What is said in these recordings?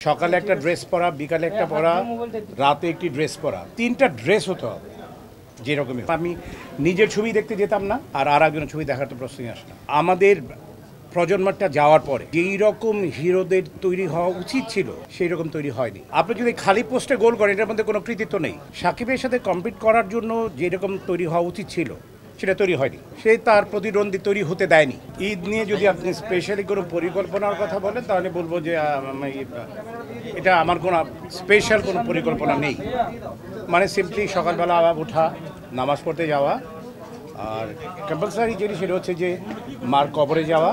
সকালে একটা ড্রেস পরা, বিকালে একটা পরা, রাতে একটি ড্রেস পরা, তিনটা ড্রেস হতে হবে যেরকমই। আমি নিজের ছবি দেখতে যেতাম না, আর একজনের ছবি দেখার তো প্রশ্নই আসে না। আমাদের প্রজন্মটা যাওয়ার পরে যেই রকম হিরোদের তৈরি হওয়া উচিত ছিল সেই রকম তৈরি হয়নি। আপনি যদি খালি পোস্টে গোল করেন এটার মধ্যে কোনো কৃতিত্ব নেই। সাকিবের সাথে কম্পিট করার জন্য যেরকম তৈরি হওয়া উচিত ছিল সেটা তৈরি হয়নি, সে তার প্রতিদ্বন্দ্বী তৈরি হতে দেয়নি। ঈদ নিয়ে যদি আপনি স্পেশালি কোনো পরিকল্পনার কথা বলেন তাহলে বলবো যে এটা আমার কোনো স্পেশাল কোনো পরিকল্পনা নেই। মানে সিম্পলি সকালবেলা আবার ওঠা, নামাজ পড়তে যাওয়া, আর কম্পালসারি যেটি সেটা হচ্ছে যে মার কবরে যাওয়া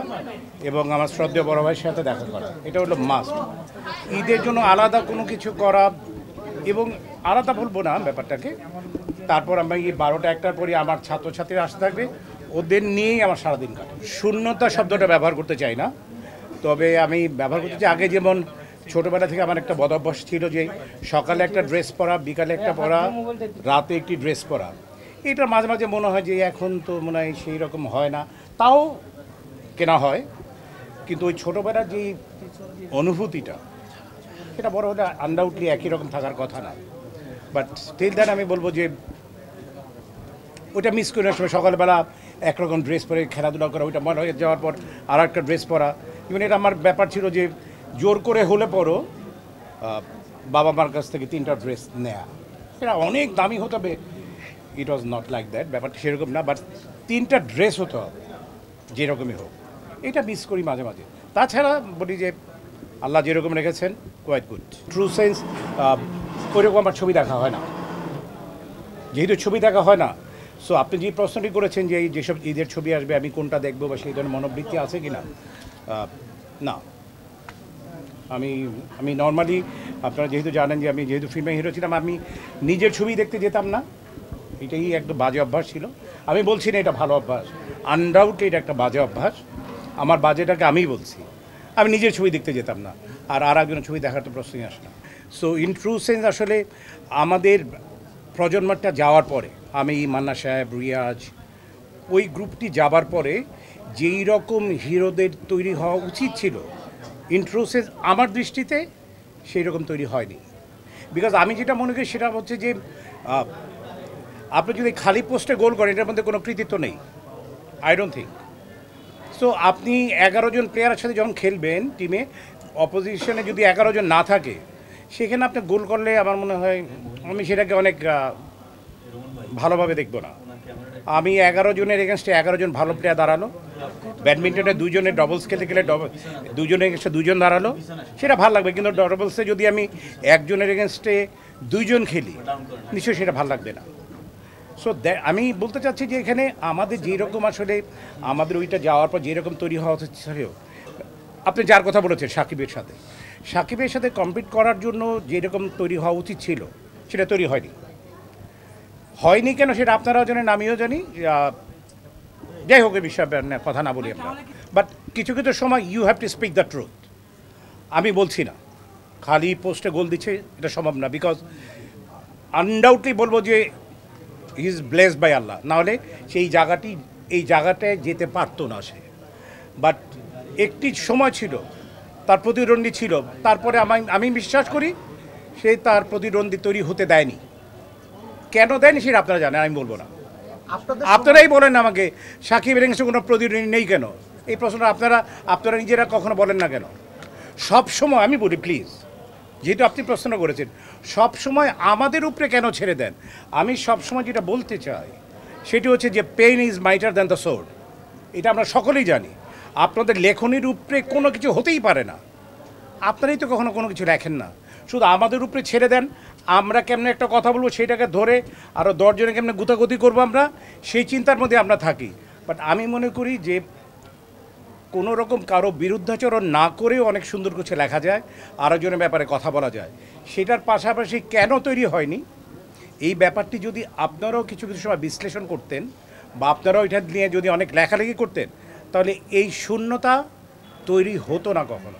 এবং আমার শ্রদ্ধেয় বড় ভাইয়ের সাথে দেখা করা, এটা হলো মাস্ট। ঈদের জন্য আলাদা কোনো কিছু করা, এবং আলাদা বলবো না ব্যাপারটাকে। তারপর আমি 12টা 1টার পরে আমার ছাত্রছাত্রীরা আসতে থাকবে, ওদের নিয়েই আমার সারাদিন কাটে। শূন্যতা শব্দটা ব্যবহার করতে চাই না, তবে আমি ব্যবহার করতে চাই আগে যেমন ছোটোবেলা থেকে আমার একটা বদ অভ্যাস ছিল যে সকালে একটা ড্রেস পরা, বিকালে একটা পরা, রাতে একটি ড্রেস পরা। এটা মাঝে মাঝে মনে হয় যে এখন তো মনে হয় সেই রকম হয় না, তাও কেনা হয়, কিন্তু ওই ছোটোবেলার যে অনুভূতিটা সেটা বড় হলে আনডাউটলি একই রকম থাকার কথা না। বাট স্টিল দ্যাট আমি বলবো যে ওইটা মিস করে নেওয়ার সময় সকালবেলা একরকম ড্রেস পরে খেলাধুলা করা, ওইটা মনে হয়ে যাওয়ার পর আর একটা ড্রেস পরা। ইভেন এটা আমার ব্যাপার ছিল যে জোর করে হলে পরও বাবা মার কাছ থেকে 3টা ড্রেস নেয়া, এটা অনেক দামি হতে হবে। ইট ওয়াজ নট লাইক দ্যাট, ব্যাপারটা সেরকম না, বাট 3টা ড্রেস হতে হবে যেরকমই হোক, এটা মিস করি মাঝে মাঝে। তাছাড়া বলি যে আল্লাহ যেরকম রেখেছেন কোয়াইট গুড। ট্রু সেন্স ওইরকম আমার ছবি দেখা হয় না, যেহেতু ছবি দেখা হয় না। সো আপনি যে প্রশ্নটি করেছেন যে যেসব ঈদের ছবি আসবে আমি কোনটা দেখবো বা সেই ধরনের মনোবৃত্তি আছে কি না, না। আমি নর্মালি, আপনারা যেহেতু জানেন যে আমি যেহেতু ফিল্মে হিরো ছিলাম, আমি নিজের ছবি দেখতে যেতাম না। এটাই একদম বাজে অভ্যাস ছিল। আমি বলছি না এটা ভালো অভ্যাস, আনডাউটলি এটা একটা বাজে অভ্যাস। আমার বাজেটাকে আমিই বলছি। আমি নিজের ছবি দেখতে যেতাম না, আর একজনের ছবি দেখার তো প্রশ্নই আসে না। সো ইন ট্রু সেন্স আসলে আমাদের প্রজন্মটা যাওয়ার পরে, আমি মান্না সাহেব, রিয়াজ, ওই গ্রুপটি যাবার পরে যেই রকম হিরোদের তৈরি হওয়া উচিত ছিল ইন ট্রু সেন্স আমার দৃষ্টিতে সেই রকম তৈরি হয়নি। বিকজ আমি যেটা মনে করি সেটা হচ্ছে যে আপনি যদি খালি পোস্টে গোল করেন এটার মধ্যে কোনো কৃতিত্ব নেই, আই ডোন্ট থিঙ্ক সো। আপনি 11 জন প্লেয়ারের সাথে যখন খেলবেন টিমে, অপোজিশনে যদি 11 জন না থাকে, সেখানে আপনি গোল করলে আমার মনে হয় আমি সেটাকে অনেক ভালোভাবে দেখব না। আমি 11 জনের এগেনস্টে 11 জন ভালো প্লেয়ার দাঁড়ালো, ব্যাডমিন্টনে 2 জনের ডবলস খেলতে গেলে 2 জনের এগেনস্টে 2 জন দাঁড়ালো, সেটা ভালো লাগবে। কিন্তু ডবলসে যদি আমি 1 জনের এগেনস্টে 2 জন খেলি, নিশ্চয়ই সেটা ভালো লাগবে না। সো আমি বলতে চাচ্ছি যে এখানে আমাদের যেরকম আসলে আমাদের ওইটা যাওয়ার পর যেরকম তৈরি হওয়া ছিল, আপনি যার কথা বলেছেন সাকিবের সাথে কম্পিট করার জন্য যেরকম তৈরি হওয়া উচিত ছিল সেটা তৈরি হয়নি কেন সেটা আপনারাও জানেন, আমিও জানি। যাই হোক, এই বিষয়ে কথা না বলি আমরা, বাট কিছু কিছু সময় you have to speak the truth. আমি বলছি না খালি পোস্টে গোল দিচ্ছে, এটা সম্ভব না। বিকজ আনডাউটলি বলবো যে হি ইজ ব্লেসড বাই আল্লাহ, নাহলে এই জায়গাটায় যেতে পারতো না সে। বাট একটি সময় ছিল তার প্রতিদ্বন্দ্বী ছিল, তারপরে আমি বিশ্বাস করি সে তার প্রতিদ্বন্দ্বী তৈরি হতে দেয়নি। কেন দেয়নি সেটা আপনারা জানেন, আমি বলবো না। আপনারাই বলেন আমাকে সাকিবের এগেন্সে কোনো প্রতিদ্বন্দ্বী নেই কেন, এই প্রশ্নটা আপনারা নিজেরা কখনো বলেন না কেন? সব সময় আমি বলি প্লিজ, যেহেতু আপনি প্রশ্ন করেছেন, সব সময় আমাদের উপরে কেন ছেড়ে দেন? আমি সব সময় যেটা বলতে চাই সেটি হচ্ছে যে pain is mightier than the sword. এটা আমরা সকলেই জানি। আপনাদের লেখনির উপরে কোনো কিছু হতেই পারে না, আপনারাই তো কখনো কোনো কিছু লেখেন না। শুধু আমাদের উপরে ছেড়ে দেন, আমরা কেমনে একটা কথা বলবো সেটাকে ধরে আরও 10 জনে কেমনে গুতাগুতি করবো, আমরা সেই চিন্তার মধ্যে আমরা থাকি। বাট আমি মনে করি যে কোনো রকম কারো বিরুদ্ধাচরণ না করেও অনেক সুন্দর কিছু লেখা যায়, আরেকজনের ব্যাপারে কথা বলা যায়। সেটার পাশাপাশি কেন তৈরি হয়নি এই ব্যাপারটি যদি আপনারাও কিছু কিছু সময় বিশ্লেষণ করতেন বা আপনারাও এটা নিয়ে যদি অনেক লেখালেখি করতেন, তাহলে এই শূন্যতা তৈরি হতো না কখনো।